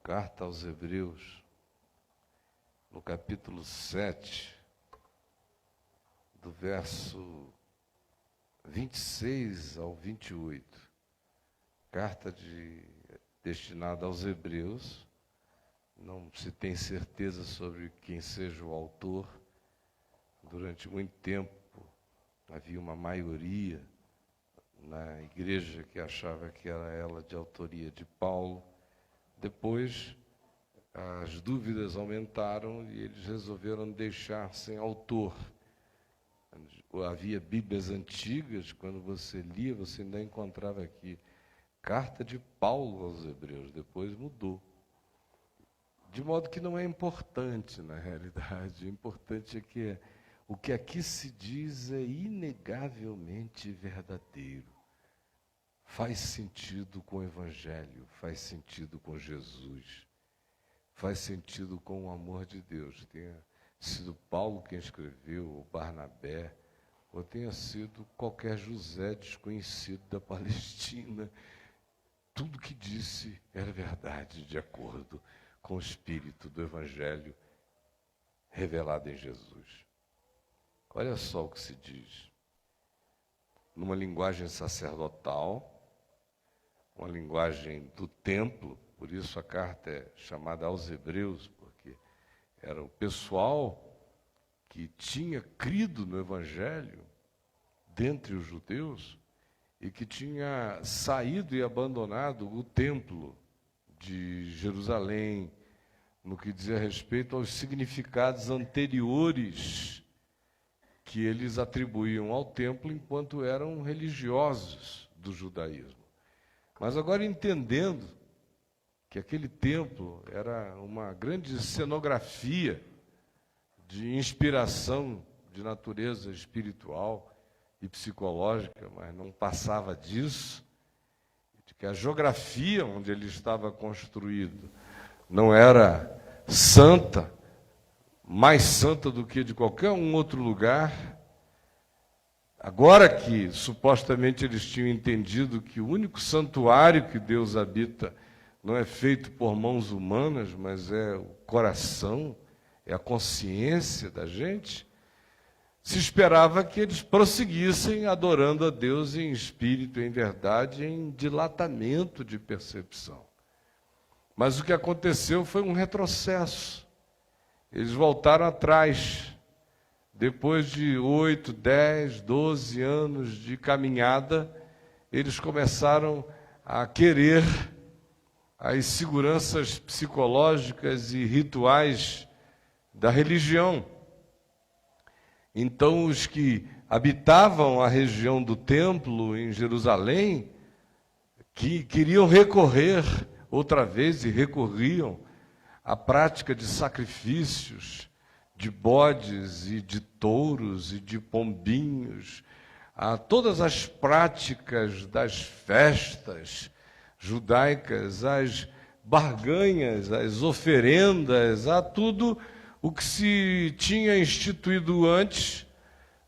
Carta aos Hebreus, no capítulo 7, do verso 26 ao 28. Carta destinada aos Hebreus. Não se tem certeza sobre quem seja o autor. Durante muito tempo havia uma maioria na igreja que achava que era ela de autoria de Paulo. Depois, as dúvidas aumentaram e eles resolveram deixar sem autor. Havia Bíblias antigas, quando você lia, você ainda encontrava aqui Carta de Paulo aos Hebreus, depois mudou. De modo que não é importante, na realidade. O importante é que o que aqui se diz é inegavelmente verdadeiro. Faz sentido com o Evangelho, faz sentido com Jesus, faz sentido com o amor de Deus. Tenha sido Paulo quem escreveu, ou Barnabé, ou tenha sido qualquer José desconhecido da Palestina, tudo que disse era verdade, de acordo com o Espírito do Evangelho revelado em Jesus. Olha só o que se diz. Numa linguagem sacerdotal, uma linguagem do templo, por isso a carta é chamada aos Hebreus, porque era o pessoal que tinha crido no Evangelho dentre os judeus e que tinha saído e abandonado o templo de Jerusalém, no que dizia respeito aos significados anteriores que eles atribuíam ao templo enquanto eram religiosos do judaísmo. Mas agora entendendo que aquele templo era uma grande cenografia de inspiração de natureza espiritual e psicológica, mas não passava disso, de que a geografia onde ele estava construído não era santa, mais santa do que de qualquer um outro lugar. Agora que supostamente eles tinham entendido que o único santuário que Deus habita não é feito por mãos humanas, mas é o coração, é a consciência da gente, se esperava que eles prosseguissem adorando a Deus em espírito, em verdade, em dilatamento de percepção. Mas o que aconteceu foi um retrocesso. Eles voltaram atrás. Depois de 8, 10, 12 anos de caminhada, eles começaram a querer as seguranças psicológicas e rituais da religião. Então, os que habitavam a região do templo em Jerusalém, que queriam recorrer outra vez e recorriam à prática de sacrifícios, de bodes e de touros e de pombinhos, a todas as práticas das festas judaicas, as barganhas, as oferendas, a tudo o que se tinha instituído antes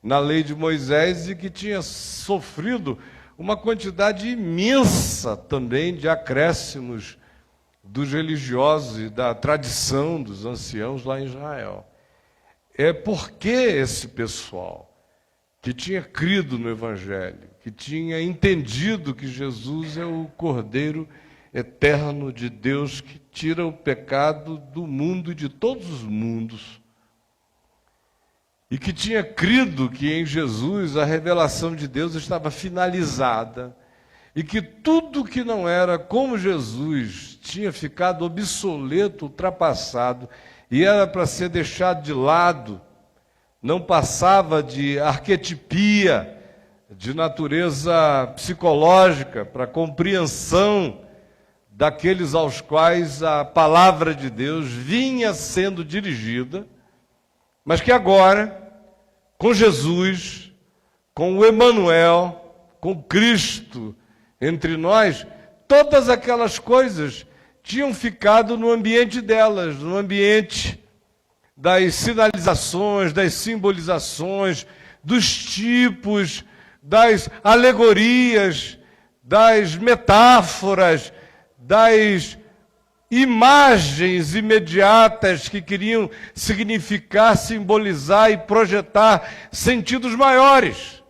na lei de Moisés e que tinha sofrido uma quantidade imensa também de acréscimos dos religiosos e da tradição dos anciãos lá em Israel. É porque esse pessoal que tinha crido no Evangelho, que tinha entendido que Jesus é o Cordeiro eterno de Deus que tira o pecado do mundo e de todos os mundos, e que tinha crido que em Jesus a revelação de Deus estava finalizada, e que tudo que não era como Jesus tinha ficado obsoleto, ultrapassado, e era para ser deixado de lado, não passava de arquetipia, de natureza psicológica, para compreensão daqueles aos quais a palavra de Deus vinha sendo dirigida, mas que agora, com Jesus, com o Emanuel, com Cristo entre nós, todas aquelas coisas tinham ficado no ambiente delas, no ambiente das sinalizações, das simbolizações, dos tipos, das alegorias, das metáforas, das imagens imediatas que queriam significar, simbolizar e projetar sentidos maiores.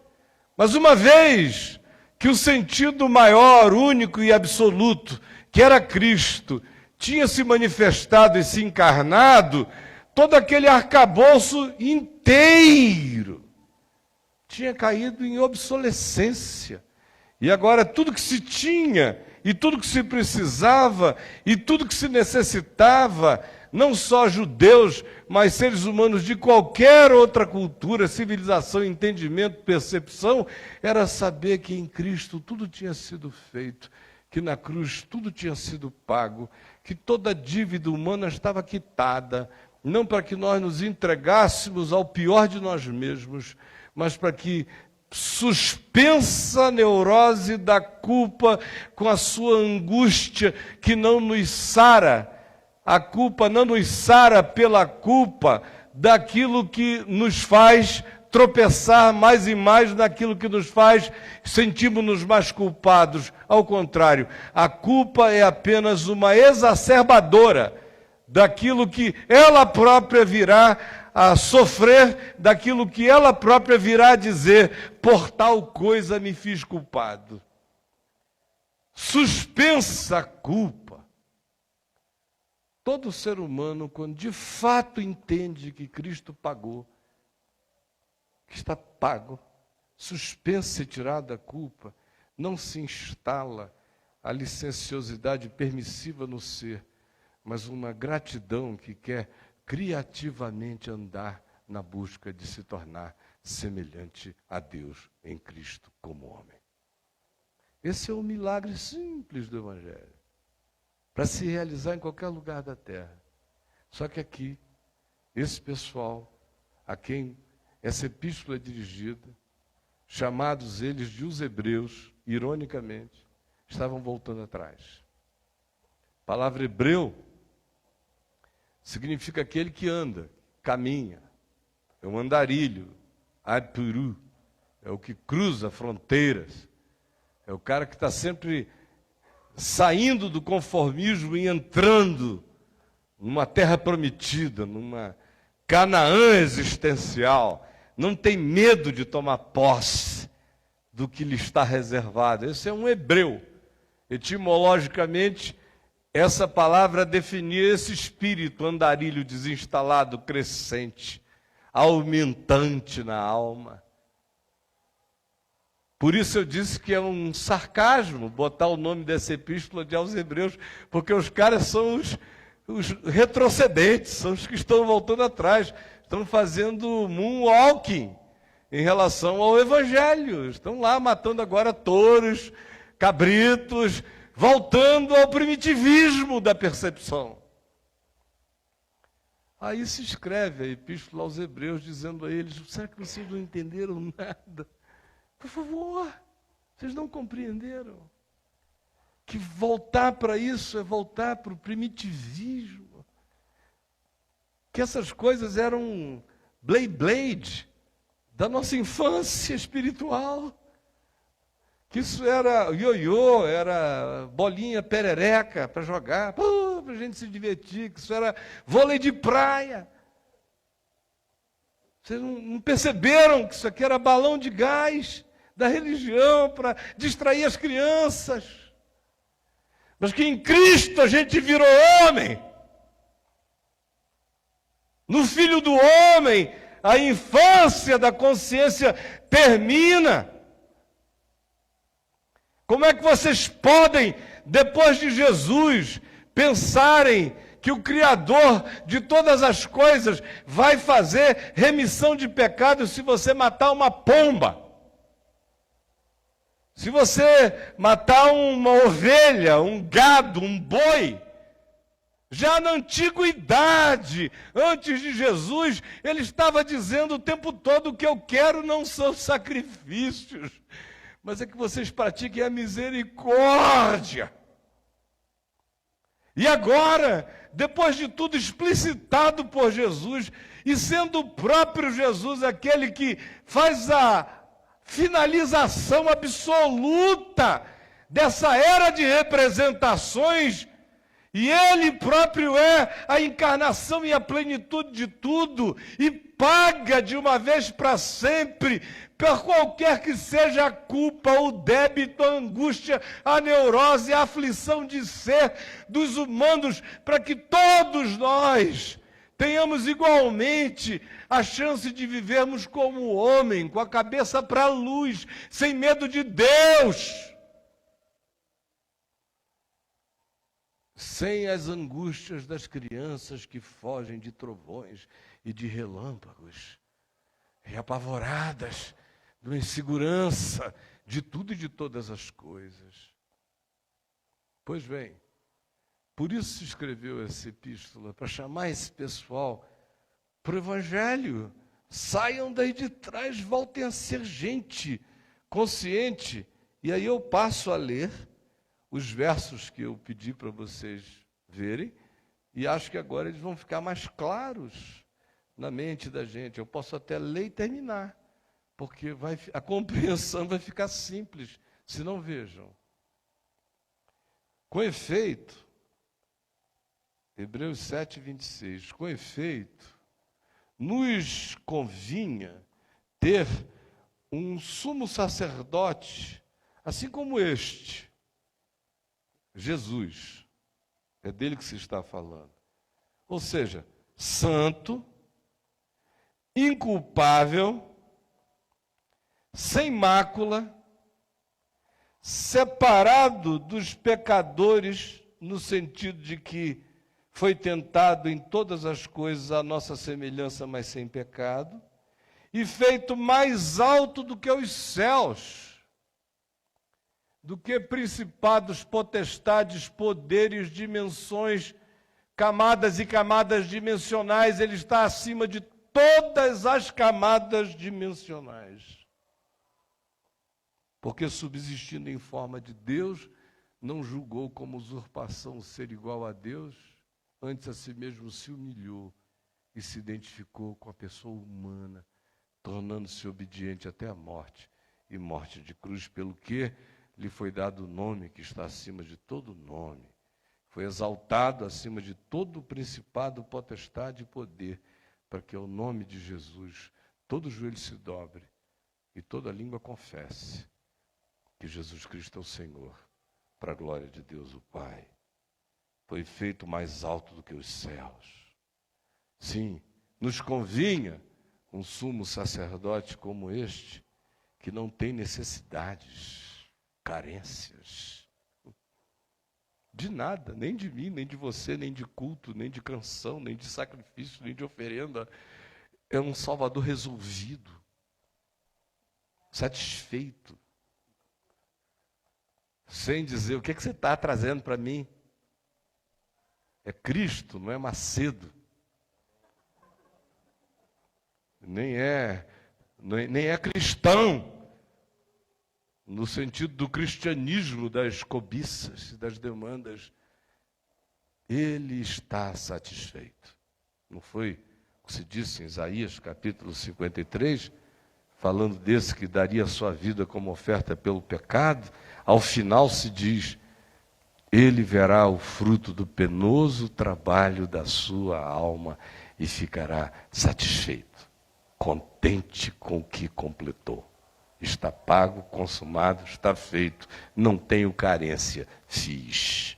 Mas uma vez que o sentido maior, único e absoluto, que era Cristo, tinha se manifestado e se encarnado, todo aquele arcabouço inteiro tinha caído em obsolescência. E agora tudo que se tinha, e tudo que se precisava, e tudo que se necessitava, não só judeus, mas seres humanos de qualquer outra cultura, civilização, entendimento, percepção, era saber que em Cristo tudo tinha sido feito, que na cruz tudo tinha sido pago, que toda dívida humana estava quitada, não para que nós nos entregássemos ao pior de nós mesmos, mas para que, suspensa a neurose da culpa com a sua angústia que não nos sara, a culpa não nos sara pela culpa daquilo que nos faz tropeçar mais e mais naquilo que nos faz sentirmos-nos mais culpados. Ao contrário, a culpa é apenas uma exacerbadora daquilo que ela própria virá a sofrer, daquilo que ela própria virá a dizer: por tal coisa me fiz culpado. Suspensa a culpa. Todo ser humano, quando de fato entende que Cristo pagou, que está pago, suspensa e tirada a culpa, não se instala a licenciosidade permissiva no ser, mas uma gratidão que quer criativamente andar na busca de se tornar semelhante a Deus em Cristo como homem. Esse é o milagre simples do Evangelho, para se realizar em qualquer lugar da terra. Só que aqui, esse pessoal, a quem essa epístola é dirigida, chamados eles de os hebreus, ironicamente, estavam voltando atrás. A palavra hebreu significa aquele que anda, caminha. É um andarilho, adpuru, é o que cruza fronteiras. É o cara que está sempre saindo do conformismo e entrando numa terra prometida, numa Canaã existencial. Não tem medo de tomar posse do que lhe está reservado. Esse é um hebreu. Etimologicamente, essa palavra definia esse espírito andarilho desinstalado, crescente, aumentante na alma. Por isso eu disse que é um sarcasmo botar o nome dessa epístola de aos Hebreus, porque os caras são os retrocedentes, são os que estão voltando atrás, estão fazendo moonwalking em relação ao Evangelho, estão lá matando agora touros, cabritos, voltando ao primitivismo da percepção. Aí se escreve a epístola aos Hebreus dizendo a eles: será que vocês não entenderam nada? Por favor, vocês não compreenderam que voltar para isso é voltar para o primitivismo, que essas coisas eram blade da nossa infância espiritual, que isso era ioiô, era bolinha perereca para jogar, para a gente se divertir, que isso era vôlei de praia. Vocês não perceberam que isso aqui era balão de gás da religião para distrair as crianças? Mas que em Cristo a gente virou homem. No Filho do Homem, a infância da consciência termina. Como é que vocês podem, depois de Jesus, pensarem que o Criador de todas as coisas vai fazer remissão de pecados se você matar uma pomba? Se você matar uma ovelha, um gado, um boi? Já na antiguidade, antes de Jesus, ele estava dizendo o tempo todo: o que eu quero não são sacrifícios, mas é que vocês pratiquem a misericórdia. E agora, depois de tudo explicitado por Jesus, e sendo o próprio Jesus aquele que faz a finalização absoluta dessa era de representações, E Ele próprio é a encarnação e a plenitude de tudo, e paga de uma vez para sempre, por qualquer que seja a culpa, o débito, a angústia, a neurose, a aflição de ser dos humanos, para que todos nós tenhamos igualmente a chance de vivermos como homem, com a cabeça para a luz, sem medo de Deus. Sem as angústias das crianças que fogem de trovões e de relâmpagos, e apavoradas de uma insegurança de tudo e de todas as coisas. Pois bem, por isso se escreveu essa epístola, para chamar esse pessoal para o Evangelho. Saiam daí de trás, voltem a ser gente consciente. E aí eu passo a ler os versos que eu pedi para vocês verem, e acho que agora eles vão ficar mais claros na mente da gente. Eu posso até ler e terminar, porque a compreensão vai ficar simples, se não vejam. Com efeito, Hebreus 7, 26, com efeito, nos convinha ter um sumo sacerdote, assim como este, Jesus, é dele que se está falando. Ou seja, santo, inculpável, sem mácula, separado dos pecadores, no sentido de que foi tentado em todas as coisas a nossa semelhança, mas sem pecado, e feito mais alto do que os céus, do que principados, potestades, poderes, dimensões, camadas e camadas dimensionais. Ele está acima de todas as camadas dimensionais. Porque, subsistindo em forma de Deus, não julgou como usurpação ser igual a Deus, antes a si mesmo se humilhou e se identificou com a pessoa humana, tornando-se obediente até a morte, e morte de cruz, pelo que lhe foi dado o nome que está acima de todo nome. Foi exaltado acima de todo principado, potestade e poder, para que ao nome de Jesus todo joelho se dobre e toda língua confesse que Jesus Cristo é o Senhor, para a glória de Deus o Pai. Foi feito mais alto do que os céus. Sim, nos convinha um sumo sacerdote como este, que não tem necessidades, carências, de nada, nem de mim, nem de você, nem de culto, nem de canção, nem de sacrifício, nem de oferenda. É um Salvador resolvido, satisfeito, sem dizer, o que você está trazendo para mim? É Cristo, não é Macedo. Nem é cristão, no sentido do cristianismo, das cobiças, das demandas. Ele está satisfeito. Não foi o que se disse em Isaías, capítulo 53, falando desse que daria a sua vida como oferta pelo pecado? Ao final se diz, ele verá o fruto do penoso trabalho da sua alma e ficará satisfeito, contente com o que completou. Está pago, consumado, está feito, não tenho carência, fiz.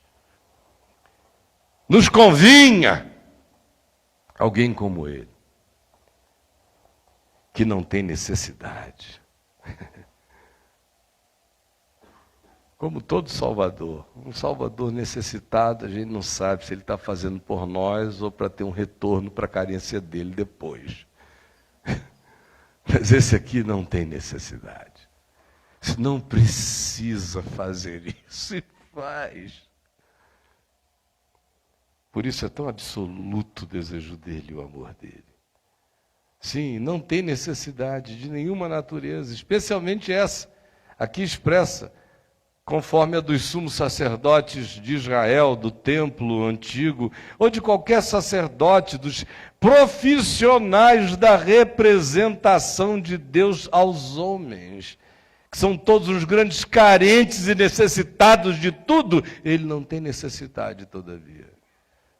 Nos convinha alguém como ele, que não tem necessidade. Como todo Salvador, um Salvador necessitado, a gente não sabe se ele está fazendo por nós ou para ter um retorno para a carência dele depois. Mas esse aqui não tem necessidade. Não precisa fazer isso e faz. Por isso é tão absoluto o desejo dele, o amor dele. Sim, não tem necessidade de nenhuma natureza, especialmente essa, aqui expressa, conforme a dos sumos sacerdotes de Israel, do templo antigo, ou de qualquer sacerdote, dos profissionais da representação de Deus aos homens, que são todos os grandes carentes e necessitados de tudo, ele não tem necessidade, todavia.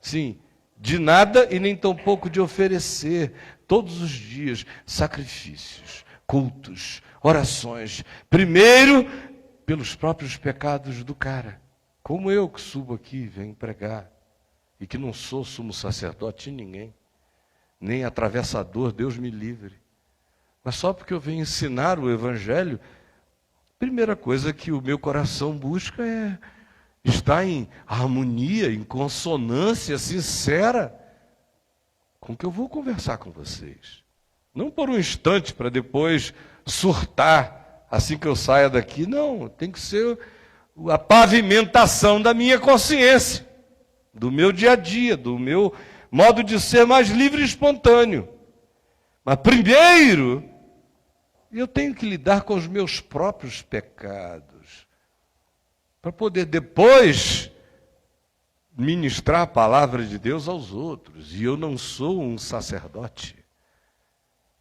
Sim, de nada e nem tampouco de oferecer, todos os dias, sacrifícios, cultos, orações. Primeiro, pelos próprios pecados do cara. Como eu que subo aqui, venho pregar, e que não sou sumo sacerdote de ninguém, nem atravessador, Deus me livre. Mas só porque eu venho ensinar o Evangelho, primeira coisa que o meu coração busca é estar em harmonia, em consonância sincera com o que eu vou conversar com vocês. Não por um instante para depois surtar assim que eu saia daqui. Não, tem que ser a pavimentação da minha consciência, do meu dia a dia, do meu modo de ser mais livre e espontâneo. Mas primeiro, eu tenho que lidar com os meus próprios pecados, para poder depois ministrar a palavra de Deus aos outros. E eu não sou um sacerdote.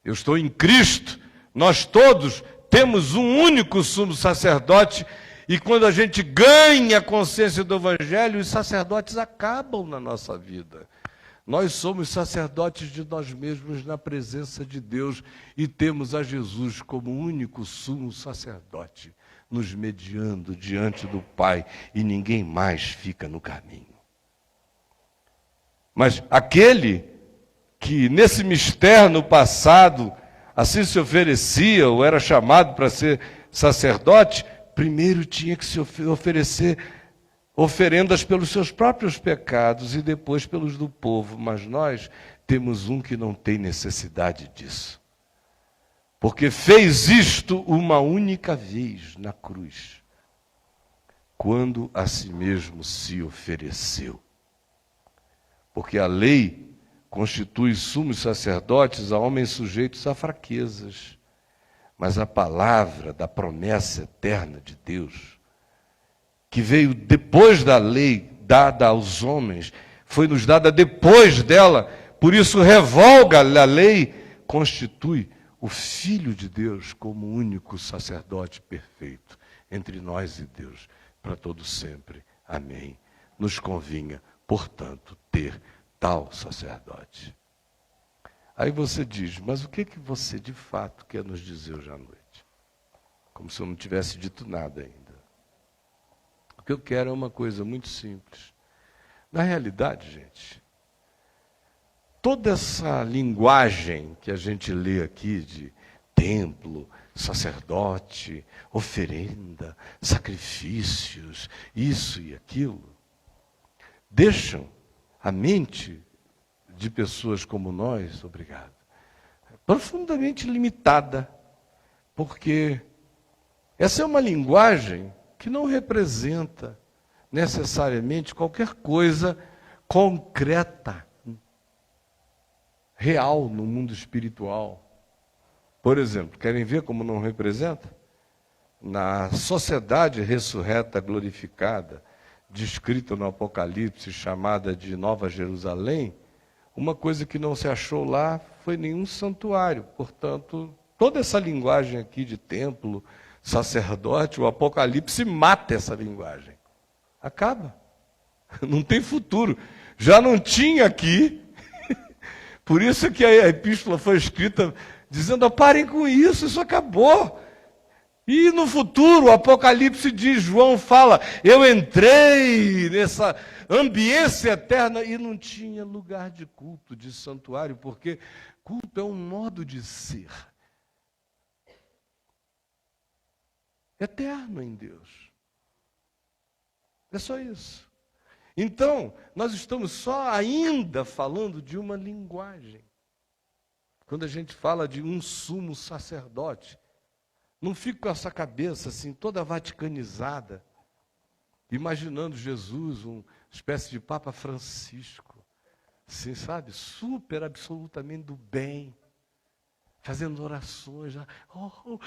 Eu estou em Cristo. Nós todos temos um único sumo sacerdote. E quando a gente ganha a consciência do Evangelho, os sacerdotes acabam na nossa vida. Nós somos sacerdotes de nós mesmos na presença de Deus e temos a Jesus como único sumo sacerdote, nos mediando diante do Pai, e ninguém mais fica no caminho. Mas aquele que nesse mistério no passado assim se oferecia ou era chamado para ser sacerdote, primeiro tinha que se oferecer oferendas pelos seus próprios pecados e depois pelos do povo. Mas nós temos um que não tem necessidade disso, porque fez isto uma única vez na cruz, quando a si mesmo se ofereceu. Porque a lei constitui sumos sacerdotes a homens sujeitos a fraquezas, mas a palavra da promessa eterna de Deus, que veio depois da lei dada aos homens, foi nos dada depois dela, por isso revoga a lei, constitui o Filho de Deus como único sacerdote perfeito entre nós e Deus, para todo sempre. Amém. Nos convinha, portanto, ter tal sacerdote. Aí você diz, mas o que você de fato quer nos dizer hoje à noite? Como se eu não tivesse dito nada ainda. O que eu quero é uma coisa muito simples. Na realidade, gente, toda essa linguagem que a gente lê aqui de templo, sacerdote, oferenda, sacrifícios, isso e aquilo, deixam a mente de pessoas como nós, obrigado, profundamente limitada, porque essa é uma linguagem que não representa necessariamente qualquer coisa concreta, real no mundo espiritual. Por exemplo, querem ver como não representa? Na sociedade ressurreta, glorificada, descrita no Apocalipse, chamada de Nova Jerusalém, uma coisa que não se achou lá foi nenhum santuário. Portanto, toda essa linguagem aqui de templo, sacerdote, o Apocalipse mata essa linguagem. Acaba. Não tem futuro. Já não tinha aqui. Por isso que a epístola foi escrita dizendo, parem com isso acabou. E no futuro, o Apocalipse diz, João fala, eu entrei nessa ambiência eterna e não tinha lugar de culto, de santuário, porque culto é um modo de ser eterno em Deus. É só isso. Então, nós estamos só ainda falando de uma linguagem. Quando a gente fala de um sumo sacerdote, não fica com essa cabeça assim, toda vaticanizada, imaginando Jesus, uma espécie de Papa Francisco, assim, sabe? Super, absolutamente do bem, fazendo orações,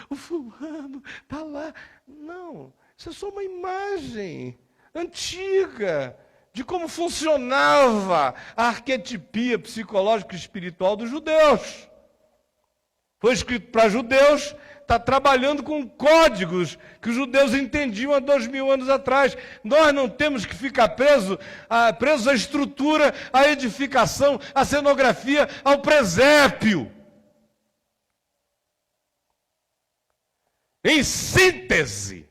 o fulano está lá. Não, isso é só uma imagem antiga de como funcionava a arquetipia psicológica e espiritual dos judeus. Foi escrito para judeus, está trabalhando com códigos que os judeus entendiam há 2000 anos atrás. Nós não temos que ficar presos à estrutura, à edificação, à cenografia, ao presépio. Em síntese,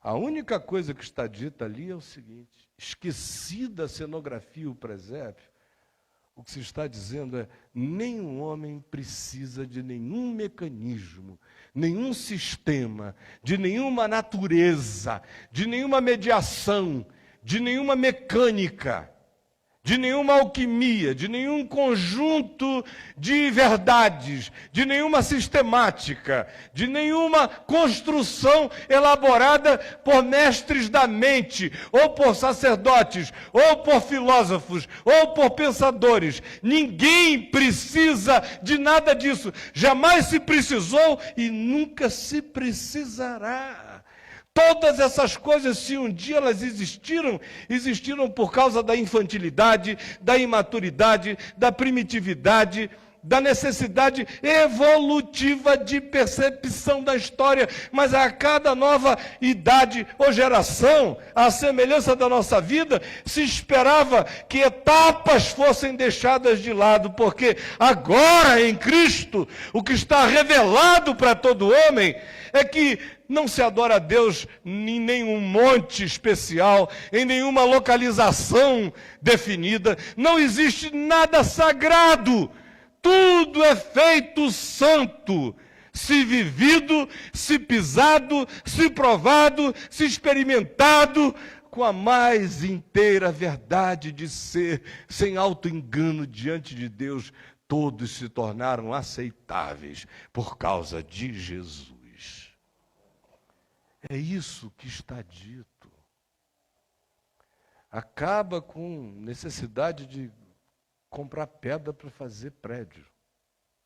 a única coisa que está dita ali é o seguinte: esquecida a cenografia e o presépio, o que se está dizendo é: nenhum homem precisa de nenhum mecanismo, nenhum sistema, de nenhuma natureza, de nenhuma mediação, de nenhuma mecânica, de nenhuma alquimia, de nenhum conjunto de verdades, de nenhuma sistemática, de nenhuma construção elaborada por mestres da mente, ou por sacerdotes, ou por filósofos, ou por pensadores. Ninguém precisa de nada disso. Jamais se precisou e nunca se precisará. Todas essas coisas, se um dia elas existiram por causa da infantilidade, da imaturidade, da primitividade, da necessidade evolutiva de percepção da história. Mas a cada nova idade ou geração, à semelhança da nossa vida, se esperava que etapas fossem deixadas de lado, porque agora em Cristo, o que está revelado para todo homem é que não se adora a Deus em nenhum monte especial, em nenhuma localização definida. Não existe nada sagrado. Tudo é feito santo, se vivido, se pisado, se provado, se experimentado, com a mais inteira verdade de ser, sem auto-engano diante de Deus. Todos se tornaram aceitáveis por causa de Jesus. É isso que está dito. Acaba com necessidade de comprar pedra para fazer prédio,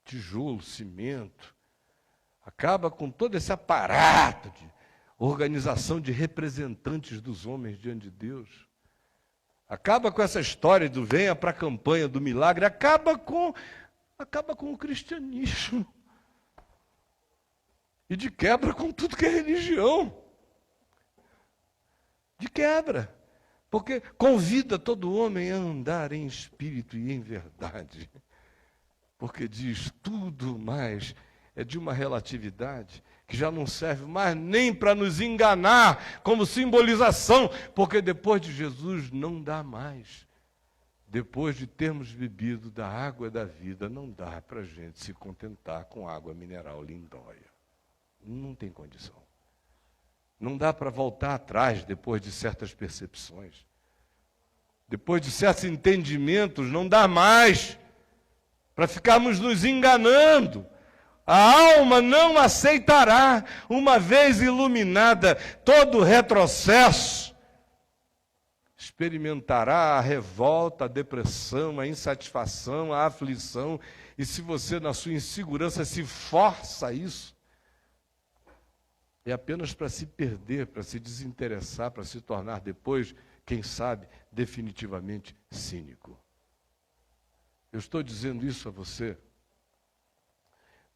tijolo, cimento. Acaba com todo esse aparato de organização de representantes dos homens diante de Deus. Acaba com essa história do venha para a campanha do milagre. Acaba com o cristianismo. E de quebra com tudo que é religião. De quebra. Porque convida todo homem a andar em espírito e em verdade. Porque diz, tudo mais é de uma relatividade que já não serve mais nem para nos enganar como simbolização, porque depois de Jesus não dá mais. Depois de termos bebido da água da vida, não dá para a gente se contentar com água mineral lindóia. Não tem condição. Não dá para voltar atrás depois de certas percepções. Depois de certos entendimentos, não dá mais para ficarmos nos enganando. A alma não aceitará, uma vez iluminada, todo retrocesso. Experimentará a revolta, a depressão, a insatisfação, a aflição. E se você, na sua insegurança, se força a isso, é apenas para se perder, para se desinteressar, para se tornar depois, quem sabe, definitivamente cínico. Eu estou dizendo isso a você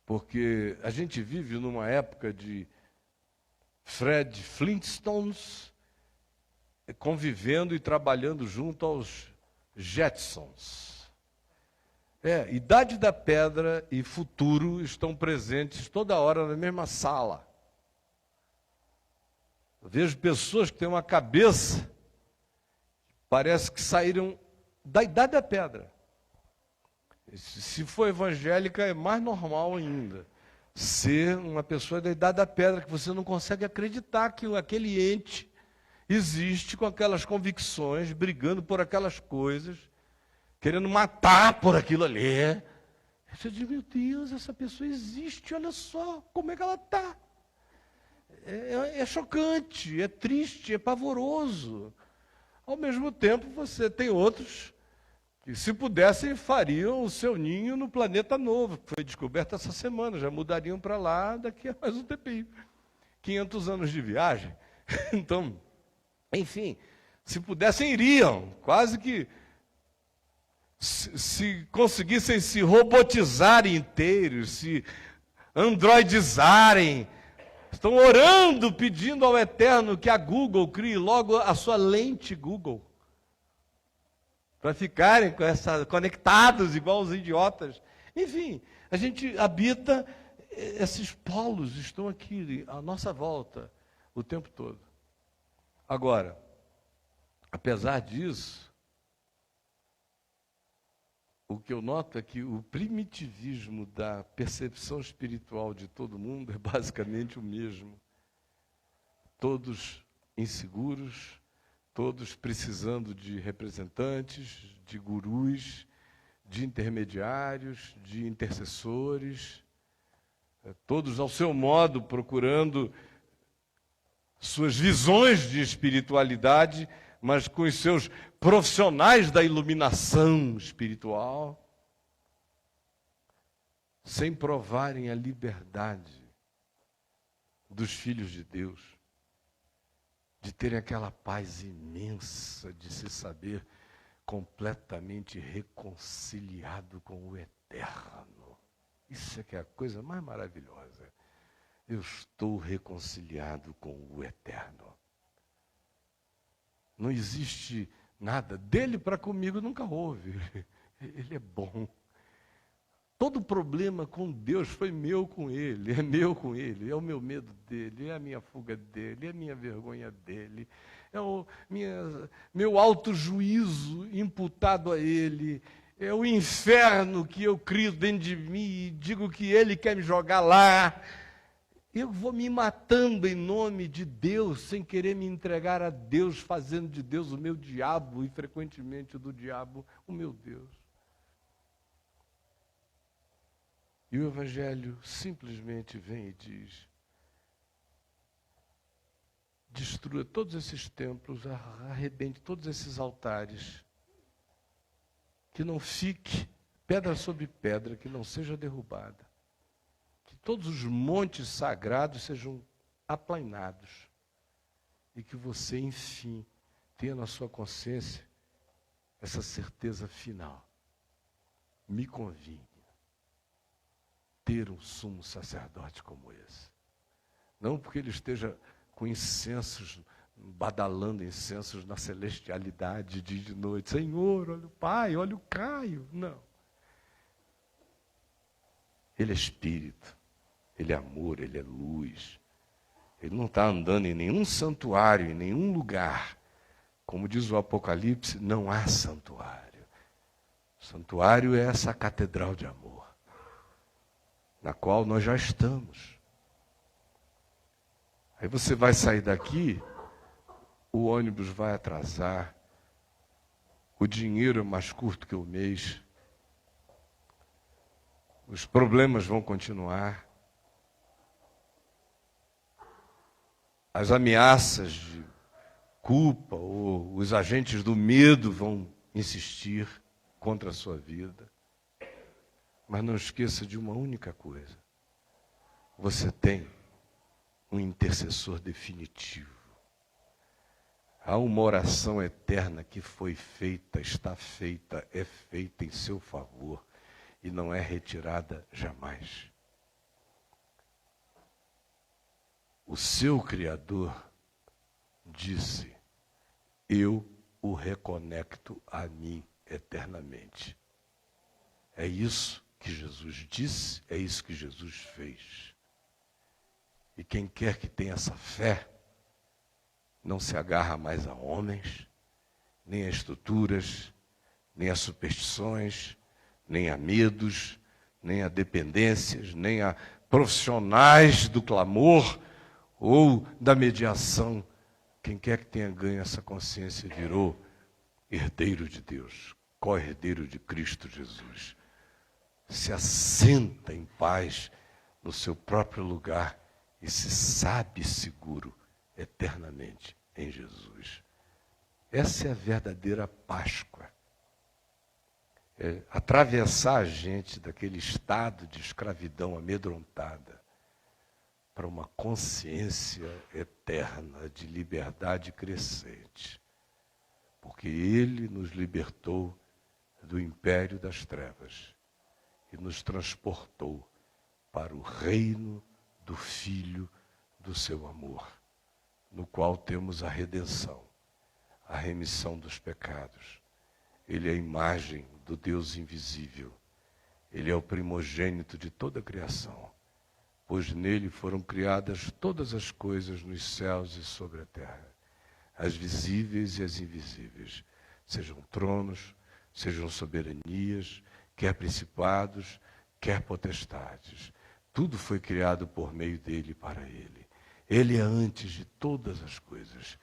porque a gente vive numa época de Fred Flintstones convivendo e trabalhando junto aos Jetsons. Idade da Pedra e futuro estão presentes toda hora na mesma sala. Eu vejo pessoas que têm uma cabeça, parece que saíram da Idade da Pedra. Se for evangélica, é mais normal ainda ser uma pessoa da Idade da Pedra, que você não consegue acreditar que aquele ente existe com aquelas convicções, brigando por aquelas coisas, querendo matar por aquilo ali. Você diz, meu Deus, essa pessoa existe, olha só como é que ela está. É chocante, é triste, é pavoroso. Ao mesmo tempo, você tem outros que, se pudessem, fariam o seu ninho no planeta novo, que foi descoberto essa semana, já mudariam para lá daqui a mais um tempinho. 500 anos de viagem. Então, enfim, se pudessem, iriam. Quase que, se conseguissem se robotizar inteiros, se androidizarem, estão orando, pedindo ao Eterno que a Google crie logo a sua lente Google, para ficarem conectados igual os idiotas. Enfim, a gente habita, esses polos estão aqui à nossa volta o tempo todo. Agora, apesar disso, o que eu noto é que o primitivismo da percepção espiritual de todo mundo é basicamente o mesmo. Todos inseguros, todos precisando de representantes, de gurus, de intermediários, de intercessores, todos ao seu modo procurando suas visões de espiritualidade, mas com os seus profissionais da iluminação espiritual, sem provarem a liberdade dos filhos de Deus, de terem aquela paz imensa de se saber completamente reconciliado com o Eterno. Isso é que é a coisa mais maravilhosa. Eu estou reconciliado com o Eterno. Não existe nada. Dele para comigo nunca houve. Ele é bom. Todo problema com Deus foi meu com Ele, é meu com Ele, é o meu medo dele, é a minha fuga dele, é a minha vergonha dele, é o meu autojuízo imputado a Ele, é o inferno que eu crio dentro de mim e digo que Ele quer me jogar lá. Eu vou me matando em nome de Deus, sem querer me entregar a Deus, fazendo de Deus o meu diabo e frequentemente do diabo o meu Deus. E o Evangelho simplesmente vem e diz: destrua todos esses templos, arrebente todos esses altares, que não fique pedra sobre pedra, que não seja derrubada. Todos os montes sagrados sejam aplainados e que você, enfim, tenha na sua consciência essa certeza final. Me convinha ter um sumo sacerdote como esse. Não porque ele esteja com incensos, badalando incensos na celestialidade dia e de noite. Senhor, olha o Pai, olha o Caio. Não. Ele é Espírito. Ele é amor, Ele é luz. Ele não está andando em nenhum santuário, em nenhum lugar. Como diz o Apocalipse, não há santuário. O santuário é essa catedral de amor, na qual nós já estamos. Aí você vai sair daqui, o ônibus vai atrasar, o dinheiro é mais curto que o mês, os problemas vão continuar. As ameaças de culpa ou os agentes do medo vão insistir contra a sua vida. Mas não esqueça de uma única coisa. Você tem um intercessor definitivo. Há uma oração eterna que foi feita, está feita, é feita em seu favor e não é retirada jamais. O seu Criador disse: eu o reconecto a mim eternamente. É isso que Jesus disse, é isso que Jesus fez. E quem quer que tenha essa fé, não se agarra mais a homens, nem a estruturas, nem a superstições, nem a medos, nem a dependências, nem a profissionais do clamor ou da mediação. Quem quer que tenha ganho essa consciência virou herdeiro de Deus, co-herdeiro de Cristo Jesus. Se assenta em paz no seu próprio lugar e se sabe seguro eternamente em Jesus. Essa é a verdadeira Páscoa. É atravessar a gente daquele estado de escravidão amedrontada para uma consciência eterna de liberdade crescente. Porque Ele nos libertou do império das trevas e nos transportou para o reino do Filho do seu amor, no qual temos a redenção, a remissão dos pecados. Ele é a imagem do Deus invisível. Ele é o primogênito de toda a criação, pois nele foram criadas todas as coisas nos céus e sobre a terra, as visíveis e as invisíveis, sejam tronos, sejam soberanias, quer principados, quer potestades. Tudo foi criado por meio dele e para ele. Ele é antes de todas as coisas.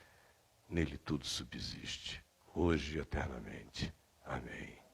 Nele tudo subsiste, hoje e eternamente. Amém.